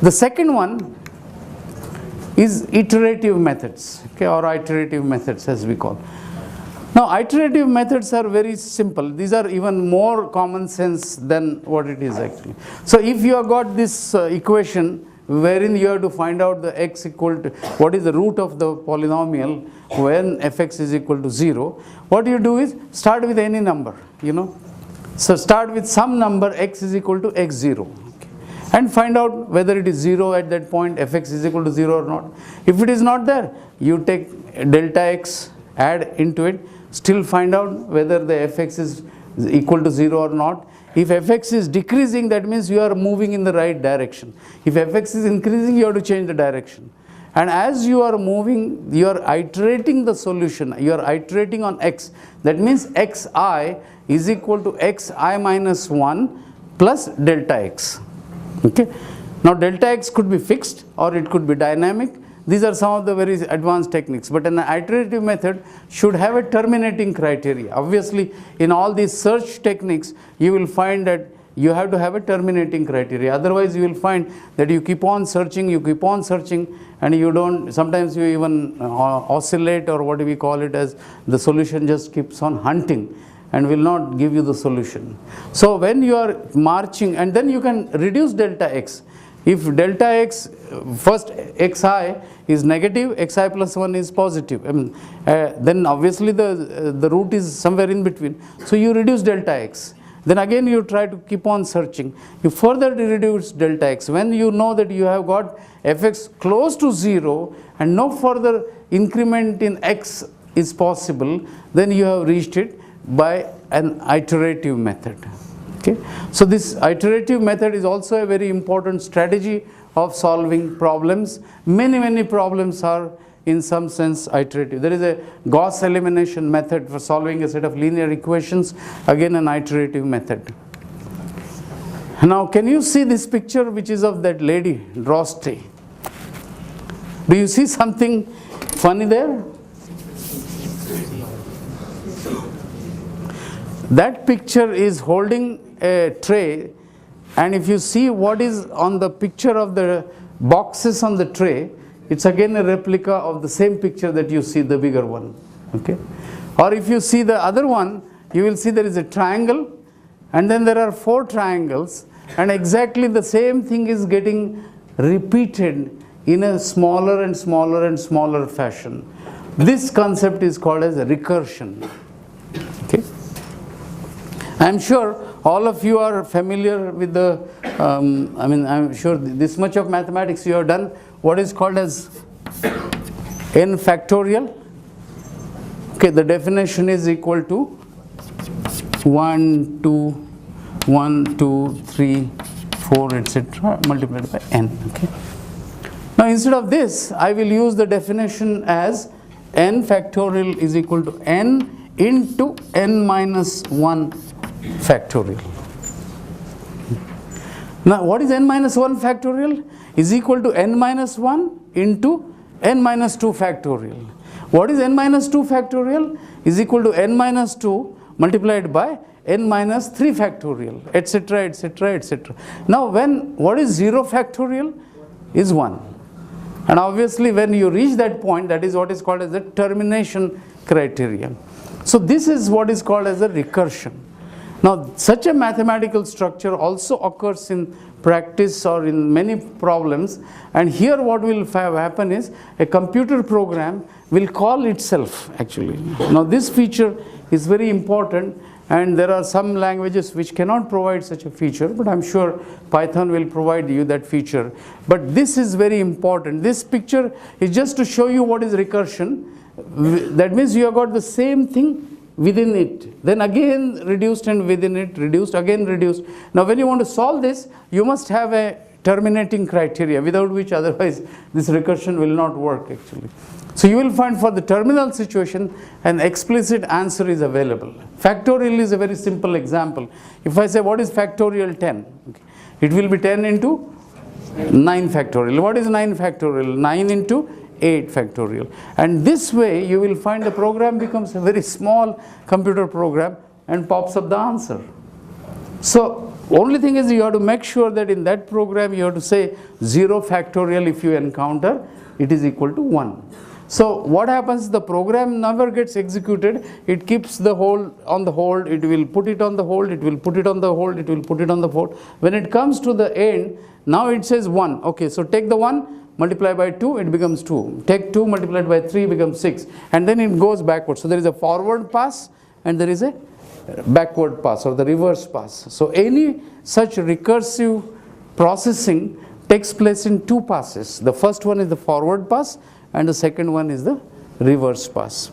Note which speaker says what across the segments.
Speaker 1: The second one is iterative methods, okay, or iterative methods as we call. Now, iterative methods are very simple. These are even more common sense than what it is actually. So, if you have got this equation wherein you have to find out the x equal to, what is the root of the polynomial when fx is equal to 0, what you do is start with any number, you know. So, start with some number x is equal to x0, okay, and find out whether it is 0 at that point, fx is equal to 0 or not. If it is not there, you take delta x, add into it, still find out whether the fx is equal to 0 or not. If fx is decreasing, that means you are moving in the right direction. If fx is increasing, you have to change the direction. And as you are moving, you are iterating the solution, you are iterating on x. That means xi is equal to xi minus 1 plus delta x. Okay. Now, delta x could be fixed or it could be dynamic. These are some of the very advanced techniques, but an iterative method should have a terminating criteria. Obviously, in all these search techniques, you will find that you have to have a terminating criteria. Otherwise, you will find that you keep on searching, and you don't, sometimes you even oscillate, or what we call it as the solution just keeps on hunting and will not give you the solution. So, when you are marching, and then you can reduce delta x. If delta x, first xi is negative, xi plus 1 is positive, then obviously the root is somewhere in between. So, you reduce delta x. Then again you try to keep on searching. You further reduce delta x. When you know that you have got fx close to 0 and no further increment in x is possible, then you have reached it by an iterative method. Okay. So, this iterative method is also a very important strategy of solving problems. Many problems are in some sense iterative. There is a Gauss elimination method for solving a set of linear equations, again an iterative method. Now, can you see this picture which is of that lady, Droste? Do you see something funny there? That picture is holding a tray, and if you see what is on the picture of the boxes on the tray, it's again a replica of the same picture that you see, the bigger one. Okay? Or if you see the other one, you will see there is a triangle, and then there are 4 triangles, and exactly the same thing is getting repeated in a smaller and smaller fashion. This concept is called as recursion. Okay? I am sure all of you are familiar with the, I am sure this much of mathematics you have done what is called as n factorial. Okay, the definition is equal to 1, 2, 3, 4, etc. multiplied by n. Okay. Now, instead of this, I will use the definition as n factorial is equal to n into n minus 1 factorial. Now, what is n minus 1 factorial? Is equal to n minus 1 into n minus 2 factorial. What is n minus 2 factorial? Is equal to n minus 2 multiplied by n minus 3 factorial, etc., etc., etc. Now, what is 0 factorial? Is 1. And obviously, when you reach that point, that is what is called as the termination criterion. So, this is what is called as a recursion. Now, such a mathematical structure also occurs in practice or in many problems, and here what will happen is a computer program will call itself actually. Now, this feature is very important, and there are some languages which cannot provide such a feature, but I am sure Python will provide you that feature. But this is very important. This picture is just to show you what is recursion. That means you have got the same thing within it, then again reduced, and within it reduced, again reduced. Now, when you want to solve this, you must have a terminating criteria, without which otherwise this recursion will not work actually. So, you will find for the terminal situation an explicit answer is available. Factorial is a very simple example. If I say what is factorial 10, okay, it will be 10 into 9 factorial. What is 9 factorial? 9 into 8 factorial. And this way you will find the program becomes a very small computer program and pops up the answer. So, Only thing is you have to make sure that in that program you have to say 0 factorial if you encounter, it is equal to 1. So what happens, the program never gets executed, it keeps the hold on the hold, it will put it on the hold, it will put it on the hold, it will put it on the hold. When it comes to the end, now it says 1. Okay, so take the 1, multiply by 2, it becomes 2. Take 2 multiplied by 3 becomes 6. And then it goes backwards. So there is a forward pass and there is a backward pass or the reverse pass. So any such recursive processing takes place in 2 passes. The first one is the forward pass and the second one is the reverse pass.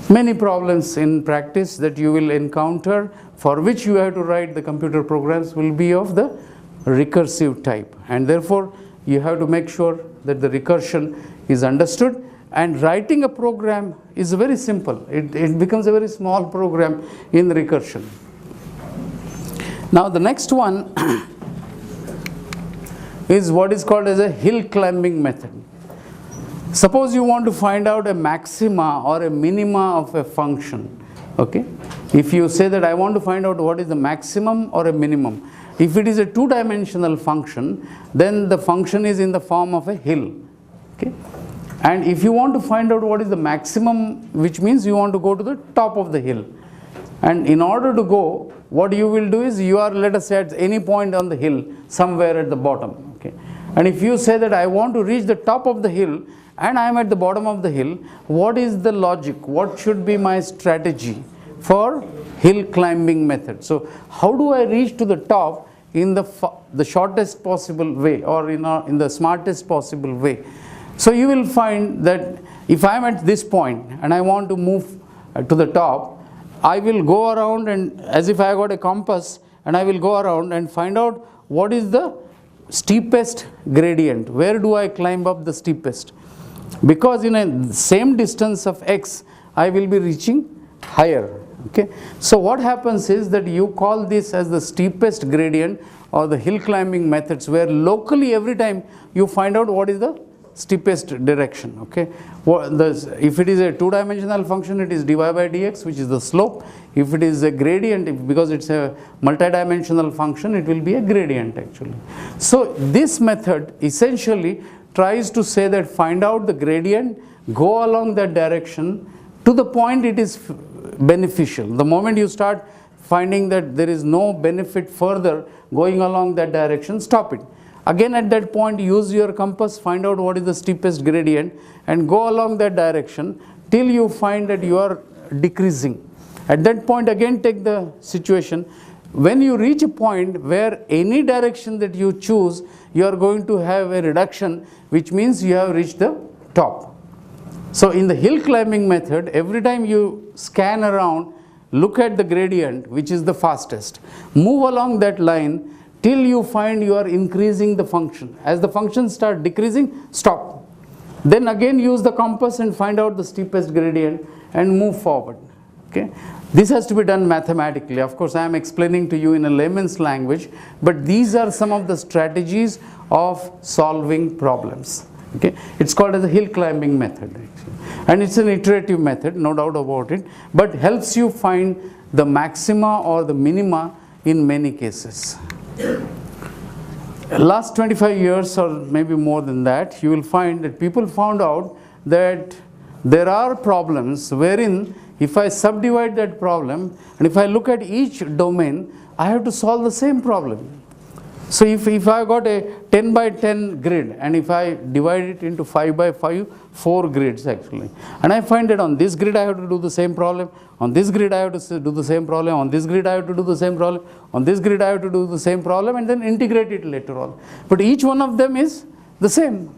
Speaker 1: Many problems in practice that you will encounter for which you have to write the computer programs will be of the recursive type, and therefore you have to make sure that the recursion is understood, and writing a program is very simple. It becomes a very small program in recursion. Now the next one is what is called as a hill climbing method. Suppose you want to find out a maxima or a minima of a function. Okay, if you say that I want to find out what is the maximum or a minimum, if it is a 2-dimensional function, then the function is in the form of a hill. Okay, and if you want to find out what is the maximum, which means you want to go to the top of the hill, and in order to go, what you will do is you are, let us say, at any point on the hill somewhere at the bottom. Okay, and if you say that I want to reach the top of the hill and I am at the bottom of the hill, what is the logic? What should be my strategy for hill climbing method? So how do I reach to the top in the shortest possible way, or in the smartest possible way? So you will find that if I am at this point and I want to move to the top, I will go around, and as if I got a compass, and I will go around and find out what is the steepest gradient. Where do I climb up the steepest? Because in a same distance of x, I will be reaching higher. Okay, so what happens is that you call this as the steepest gradient or the hill climbing methods, where locally every time you find out what is the steepest direction. Okay, if it is a 2-dimensional function, it is dy by dx, which is the slope. If it is a gradient, because it's a multidimensional function, it will be a gradient actually. So this method essentially tries to say that find out the gradient, go along that direction to the point it is beneficial. The moment you start finding that there is no benefit further going along that direction, stop it. Again at that point, use your compass, find out what is the steepest gradient and go along that direction till you find that you are decreasing. At that point again take the situation. When you reach a point where any direction that you choose, you are going to have a reduction, which means you have reached the top. So in the hill climbing method, every time you scan around, look at the gradient, which is the fastest, move along that line till you find you are increasing the function. As the function start decreasing, stop. Then again use the compass and find out the steepest gradient and move forward. Okay, this has to be done mathematically. Of course, I am explaining to you in a layman's language, but these are some of the strategies of solving problems. Okay, it's called as a hill climbing method actually. And it's an iterative method, no doubt about it, but helps you find the maxima or the minima in many cases. Last 25 years or maybe more than that, you will find that people found out that there are problems wherein if I subdivide that problem and if I look at each domain, I have to solve the same problem. So if I got a 10 by 10 grid and if I divide it into 5 by 5, 4 grids actually, and I find that on this grid I have to do the same problem, on this grid I have to do the same problem, on this grid I have to do the same problem, on this grid I have to do the same problem, and then integrate it later on. But each one of them is the same.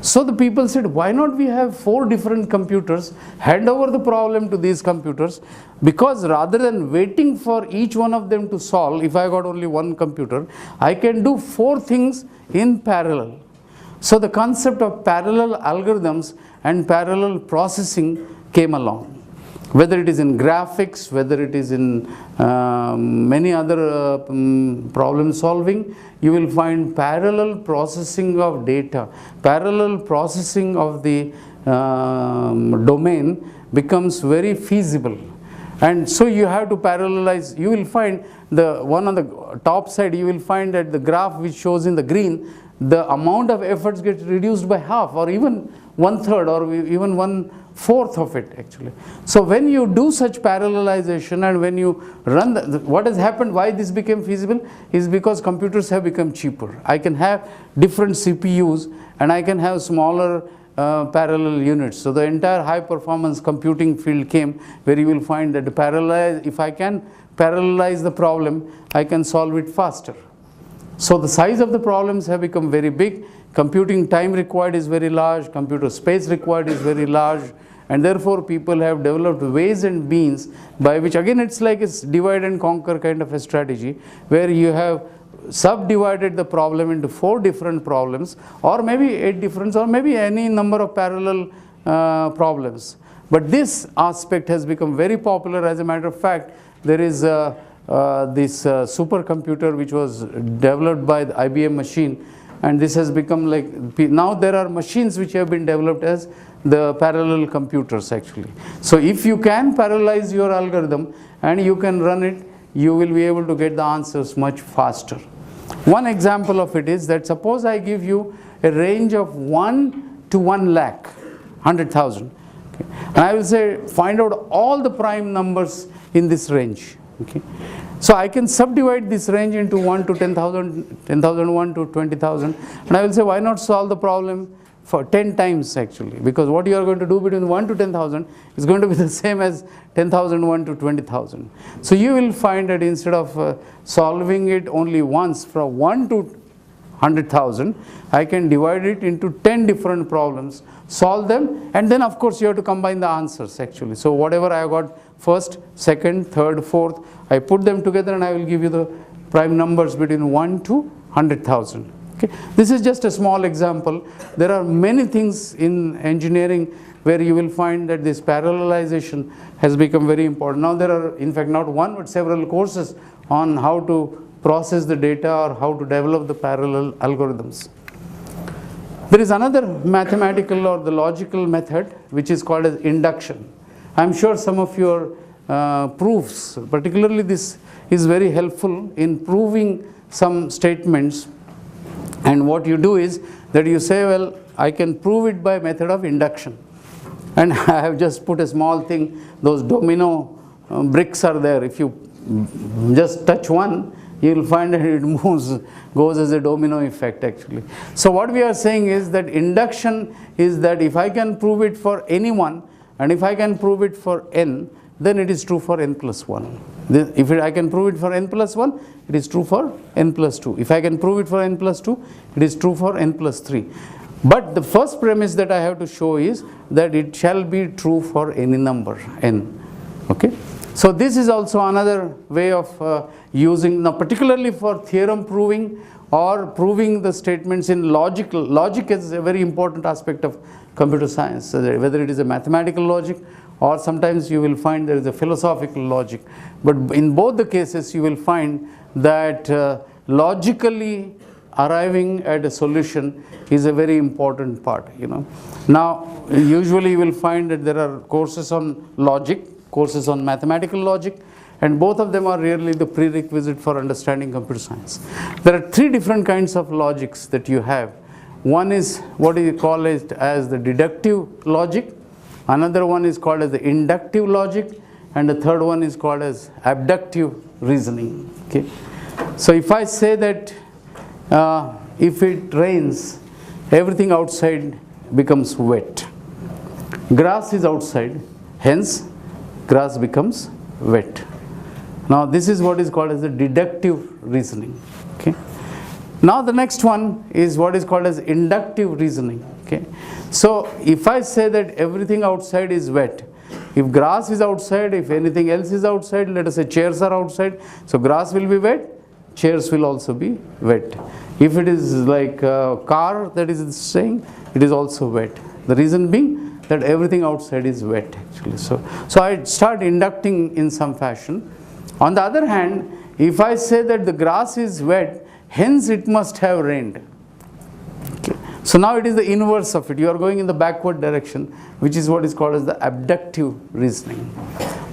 Speaker 1: So the people said, why not we have 4 different computers, hand over the problem to these computers, because rather than waiting for each one of them to solve, if I got only one computer, I can do 4 things in parallel. So the concept of parallel algorithms and parallel processing came along. Whether it is in graphics, whether it is in many other problem solving, you will find parallel processing of data, parallel processing of the domain becomes very feasible. And so you have to parallelize. You will find the one on the top side, you will find that the graph which shows in the green, the amount of efforts gets reduced by half, or even 1/3, or even 1/4 of it actually. So when you do such parallelization and when you run what has happened, why this became feasible is because computers have become cheaper. I can have different CPUs and I can have smaller parallel units. So the entire high performance computing field came, where you will find that if I can parallelize the problem, I can solve it faster. So the size of the problems have become very big. Computing time required is very large, computer space required is very large, and therefore people have developed ways and means by which, again, it's like it's divide and conquer kind of a strategy, where you have subdivided the problem into 4 different problems, or maybe 8 different, or maybe any number of parallel problems. But this aspect has become very popular. As a matter of fact, there is this supercomputer which was developed by the IBM machine, and this has become like, now there are machines which have been developed as the parallel computers actually. So if you can parallelize your algorithm and you can run it, you will be able to get the answers much faster. One example of it is that suppose I give you a range of 1 to 1 lakh, 100,000. Okay. And I will say find out all the prime numbers in this range. Okay. So I can subdivide this range into 1 to 10,000, 10,001 to 20,000, and I will say why not solve the problem for 10 times actually, because what you are going to do between 1 to 10,000 is going to be the same as 10,001 to 20,000. So you will find that instead of solving it only once from 1 to 100,000, I can divide it into 10 different problems, solve them, and then of course you have to combine the answers actually. So whatever I got first, second, third, fourth, I put them together and I will give you the prime numbers between 1 to 100,000. Okay. This is just a small example. There are many things in engineering where you will find that this parallelization has become very important. Now there are in fact not one but several courses on how to process the data or how to develop the parallel algorithms. There is another mathematical or the logical method which is called as induction. I am sure some of your proofs, particularly this is very helpful in proving some statements. And what you do is that you say, well, I can prove it by method of induction. And I have just put a small thing, those domino bricks are there. If you just touch one, you will find that it moves, goes as a domino effect actually. So what we are saying is that induction is that if I can prove it for anyone, and if I can prove it for n, then it is true for n plus 1. If I can prove it for n plus 1, it is true for n plus 2. If I can prove it for n plus 2, it is true for n plus 3. But the first premise that I have to show is that it shall be true for any number n. Okay? So this is also another way of using, now particularly for theorem proving or proving the statements in logical. Logic is a very important aspect of computer science, whether it is a mathematical logic or sometimes you will find there is a philosophical logic. But in both the cases you will find that logically arriving at a solution is a very important part, you know. Now usually you will find that there are courses on logic, courses on mathematical logic, and both of them are really the prerequisite for understanding computer science. There are 3 different kinds of logics that you have. One is what you call it as the deductive logic, another one is called as the inductive logic, and the third one is called as abductive reasoning. Okay. So if I say that if it rains, everything outside becomes wet. Grass is outside, hence grass becomes wet. Now this is what is called as the deductive reasoning. Okay. Now the next one is what is called as inductive reasoning. Okay. So if I say that everything outside is wet, if grass is outside, if anything else is outside, let us say chairs are outside, so grass will be wet, chairs will also be wet. If it is like a car that is saying, it is also wet. The reason being that everything outside is wet actually. So I start inducting in some fashion. On the other hand, if I say that the grass is wet, hence it must have rained. Okay. So now it is the inverse of it. You are going in the backward direction, which is what is called as the abductive reasoning.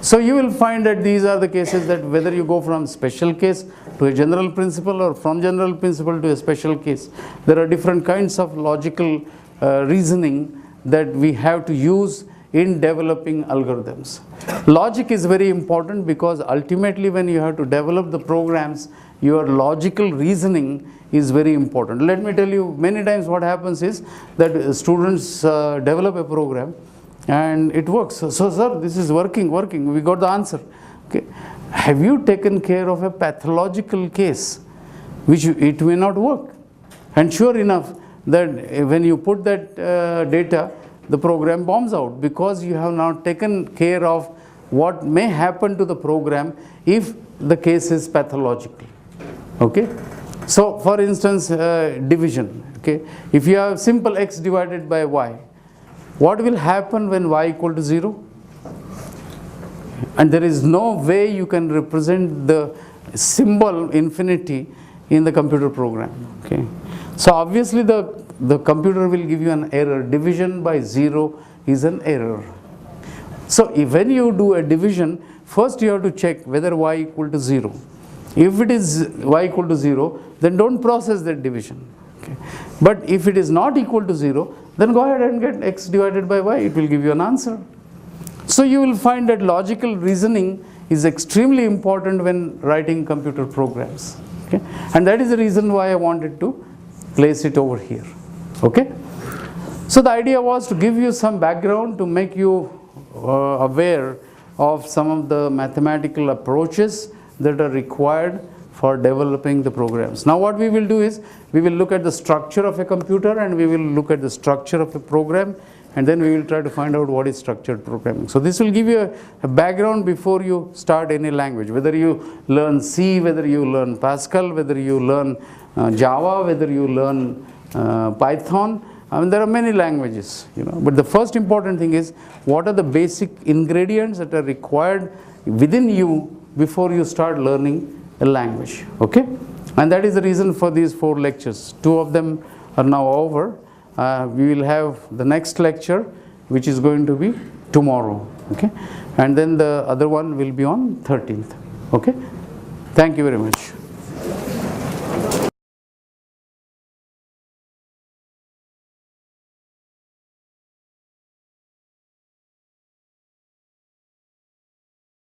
Speaker 1: So you will find that these are the cases that whether you go from special case to a general principle or from general principle to a special case, there are different kinds of logical reasoning that we have to use in developing algorithms. Logic is very important because ultimately when you have to develop the programs, your logical reasoning is very important. Let me tell you, many times what happens is that students develop a program and it works. So sir, this is working, we got the answer. Okay. Have you taken care of a pathological case which it may not work? And sure enough, that when you put that data, the program bombs out because you have not taken care of what may happen to the program if the case is pathological. Okay. So for instance, division. Okay. If you have simple x divided by y, what will happen when y equal to 0? And there is no way you can represent the symbol infinity in the computer program. Okay. So obviously the computer will give you an error. Division by 0 is an error. So when you do a division, first you have to check whether y equal to 0. If it is y equal to 0, then don't process that division. Okay. But if it is not equal to 0, then go ahead and get x divided by y. It will give you an answer. So you will find that logical reasoning is extremely important when writing computer programs. Okay. And that is the reason why I wanted to place it over here. Okay. So the idea was to give you some background to make you aware of some of the mathematical approaches that are required for developing the programs. Now what we will do is, we will look at the structure of a computer and we will look at the structure of a program, and then we will try to find out what is structured programming. So this will give you a background before you start any language, whether you learn C, whether you learn Pascal, whether you learn Java, whether you learn Python. I mean, there are many languages, but the first important thing is what are the basic ingredients that are required within you before you start learning a language. Okay. And that is the reason for these 4 lectures. 2 of them are now over. We will have the next lecture, which is going to be tomorrow. Okay. And then the other one will be on 13th. Okay. Thank you very much.